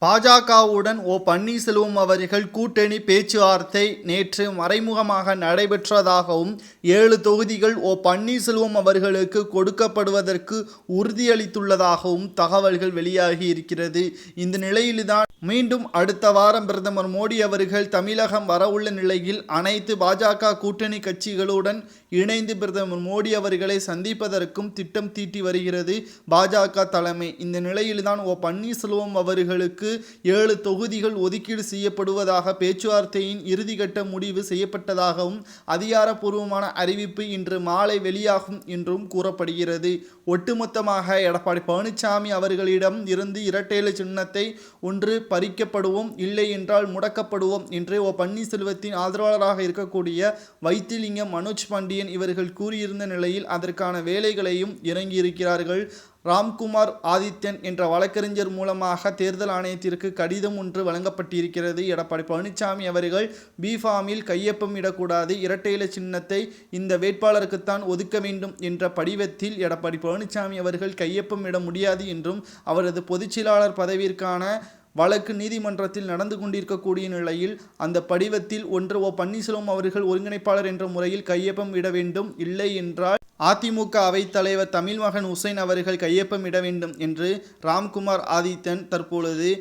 பாஜகவுடன் பன்னீர்செல்வம் அவர்கள் கூட்டணி பேச்சுவார்த்தை நேற்று மறைமுகமாக நடைபெற்றதாகவும் 7 தொகுதிகள் பன்னீர்செல்வம் அவர்களுக்கு கொடுக்கப்படுவதற்கு உறுதியளித்துள்ளதாகவும் தகவல்கள் வெளியாகி இருக்கிறது. இந்த நிலையில்தான் மீண்டும் அடுத்த வாரம் பிரதமர் மோடி அவர்கள் தமிழகம் வரவுள்ள நிலையில் அனைத்து பாஜக கூட்டணி கட்சிகளுடன் இணைந்து பிரதமர் மோடி அவர்களை சந்திப்பதற்கும் திட்டம் தீட்டி வருகிறது பாஜக தலைமை. இந்த நிலையில்தான் பன்னீர்செல்வம் அவர்களுக்கு 7 தொகுதிகள் ஒதுக்கீடு செய்யப்படுவதாக பேச்சுவார்த்தையின் இறுதிக்கட்ட முடிவு செய்யப்பட்டதாகவும் அதிகாரப்பூர்வமான அறிவிப்பு இன்று மாலை வெளியாகும் என்றும் கூறப்படுகிறது. ஒட்டுமொத்தமாக எடப்பாடி பழனிசாமி அவர்களிடம் இருந்து இரட்டை இலை சின்னத்தை ஒன்று பறிக்கப்படுவோம், இல்லை என்றால் முடக்கப்படுவோம் என்று பன்னீர்செல்வத்தின் ஆதரவாளராக இருக்கக்கூடிய வைத்திலிங்கம், மனோஜ் பாண்டியன் இவர்கள் கூறியிருந்த நிலையில் அதற்கான வேலைகளையும் இறங்கியிருக்கிறார்கள். ராம்குமார் ஆதித்யன் என்ற வழக்கறிஞர் மூலமாக தேர்தல் ஆணையத்திற்கு கடிதம் ஒன்று வழங்கப்பட்டிருக்கிறது. எடப்பாடி பழனிசாமி அவர்கள் பிஃபார்மில் கையொப்பம் இடக்கூடாது, இரட்டை இலை சின்னத்தை இந்த வேட்பாளருக்குத்தான் ஒதுக்க வேண்டும் என்ற படிவத்தில் எடப்பாடி பழனிசாமி அவர்கள் கையொப்பம் இட முடியாது என்றும் அவரது பொதுச்செயலாளர் பதவிற்கான வழக்கு நீதிமன்றத்தில் நடந்து கொண்டிருக்கக்கூடிய நிலையில் அந்த படிவத்தில் ஒன்று பன்னீர்செல்வம் அவர்கள் ஒருங்கிணைப்பாளர் என்ற முறையில் கையொப்பம் இட வேண்டும், இல்லை என்றால் அதிமுக அவைத்தலைவர் தமிழ்மகன் உசேன் அவர்கள் கையொப்பம் இட வேண்டும் என்று ராம்குமார் ஆதித்தன் தற்பொழுது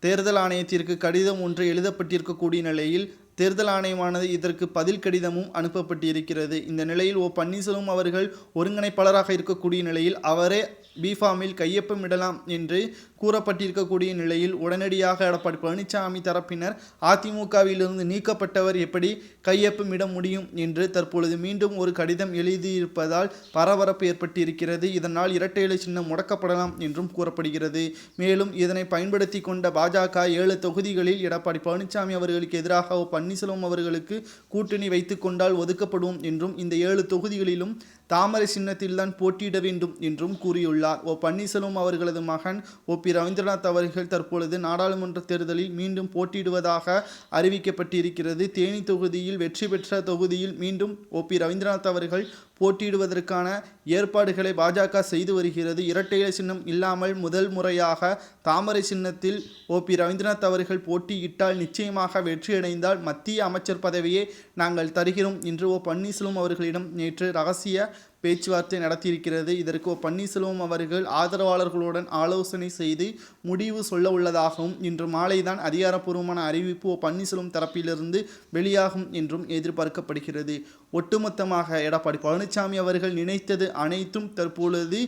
தேர்தல் ஆணையத்திற்கு கடிதம் ஒன்று எழுதப்பட்டிருக்கக்கூடிய நிலையில் தேர்தல் ஆணையமானது இதற்கு பதில் கடிதமும் அனுப்பப்பட்டிருக்கிறது. இந்த நிலையில் பன்னீர்செல்வம் அவர்கள் ஒருங்கிணைப்பாளராக இருக்கக்கூடிய நிலையில் அவரே பிஃபார்மில் கையொப்பம் இடலாம் என்று கூறப்பட்டிருக்கக்கூடிய நிலையில் உடனடியாக எடப்பாடி பழனிசாமி தரப்பினர் அதிமுகவிலிருந்து நீக்கப்பட்டவர் எப்படி கையொப்பம் இட முடியும் என்று தற்பொழுது மீண்டும் ஒரு கடிதம் எழுதியிருப்பதால் பரபரப்பு ஏற்பட்டிருக்கிறது. இதனால் இரட்டை இலை சின்னம் முடக்கப்படலாம் என்றும் கூறப்படுகிறது. மேலும் இதனை பயன்படுத்தி கொண்ட பாஜக 7 தொகுதிகளில் எடப்பாடி பழனிசாமி அவர்களுக்கு எதிராக பன்னீர்செல்வம் அவர்களுக்கு கூட்டணி வைத்துக் கொண்டால் ஒதுக்கப்படும் என்றும் இந்த 7 தொகுதிகளிலும் தாமரை சின்னத்தில்தான் போட்டியிட வேண்டும் என்றும் கூறியுள்ளார். பன்னீர்செல்வம் அவர்களது மகன் பி. ரவீந்திரநாத் அவர்கள் தற்பொழுது நாடாளுமன்ற தேர்தலில் மீண்டும் போட்டியிடுவதாக அறிவிக்கப்பட்டிருக்கிறது. தேனி தொகுதியில் வெற்றி பெற்ற தொகுதியில் மீண்டும் பி. ரவீந்திரநாத் அவர்கள் போட்டியிடுவதற்கான ஏற்பாடுகளை பாஜக செய்து வருகிறது. இரட்டை இலை சின்னம் இல்லாமல் முதல் முறையாக தாமரை சின்னத்தில் பி. ரவீந்திரநாத் அவர்கள் போட்டியிட்டால் நிச்சயமாக வெற்றியடைந்தால் மத்திய அமைச்சர் பதவியை நாங்கள் தருகிறோம் என்று பன்னீர்செல்வம் அவர்களிடம் நேற்று ரகசிய பேச்சுவார்த்தை நடத்தியிருக்கிறது. இதற்கு பன்னீர்செல்வம் அவர்கள் ஆதரவாளர்களுடன் ஆலோசனை செய்து முடிவு சொல்ல உள்ளதாகவும் இன்று மாலைதான் அதிகாரப்பூர்வமான அறிவிப்பு பன்னீர்செல்வம் தரப்பிலிருந்து வெளியாகும் என்றும் எதிர்பார்க்கப்படுகிறது. ஒட்டுமொத்தமாக எடப்பாடி பழனிசாமி அவர்கள் நினைத்தது அனைத்தும் தற்பொழுது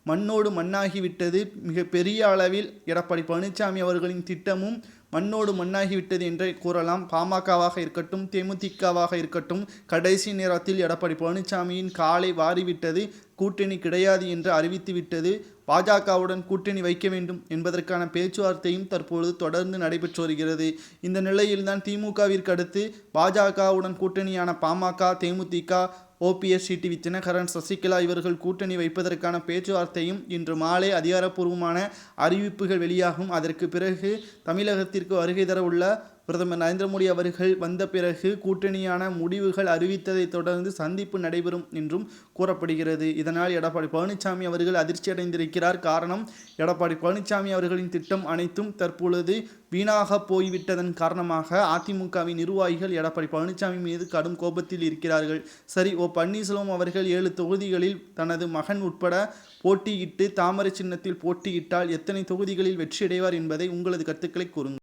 மண்ணோடு மண்ணாகிவிட்டது. மிக பெரிய அளவில் எடப்பாடி பழனிசாமி அவர்களின் திட்டமும் மண்ணோடு மண்ணாகிவிட்டது என்றே கூறலாம். பாமகவாக இருக்கட்டும், தேமுதிகவாக இருக்கட்டும், கடைசி நேரத்தில் எடப்பாடி பழனிசாமியின் காலை வாரிவிட்டது. கூட்டணி கிடையாது என்று அறிவித்துவிட்டது. பாஜகவுடன் கூட்டணி வைக்க வேண்டும் என்பதற்கான பேச்சுவார்த்தையும் தற்பொழுது தொடர்ந்து நடைபெற்று வருகிறது. இந்த நிலையில்தான் திமுகவிற்கு அடுத்து பாஜகவுடன் கூட்டணியான பாமக, தேமுதிக, OPS, டிடிவி தினகரன், சசிகலா இவர்கள் கூட்டணி வைப்பதற்கான பேச்சுவார்த்தையும் இன்று மாலை அதிகாரப்பூர்வமான அறிவிப்புகள் வெளியாகும். அதற்கு பிறகு தமிழகத்திற்கு வருகை தர உள்ள பிரதமர் நரேந்திர மோடி அவர்கள் வந்த பிறகு கூட்டணியான முடிவுகள் அறிவித்ததை தொடர்ந்து சந்திப்பு நடைபெறும் என்றும் கூறப்படுகிறது. இதனால் எடப்பாடி பழனிசாமி அவர்கள் அதிர்ச்சி அடைந்திருக்கிறார். காரணம், எடப்பாடி பழனிசாமி அவர்களின் திட்டம் அனைத்தும் தற்பொழுது வீணாக போய்விட்டதன் காரணமாக அதிமுகவின் நிர்வாகிகள் எடப்பாடி பழனிசாமி மீது கடும் கோபத்தில் இருக்கிறார்கள். சரி, பன்னீர்செல்வம் அவர்கள் 7 தொகுதிகளில் தனது மகன் உட்பட போட்டியிட்டு தாமரை சின்னத்தில் போட்டியிட்டால் எத்தனை தொகுதிகளில் வெற்றியடைவார் என்பதை உங்களது கருத்துக்களை கூறுங்கள்.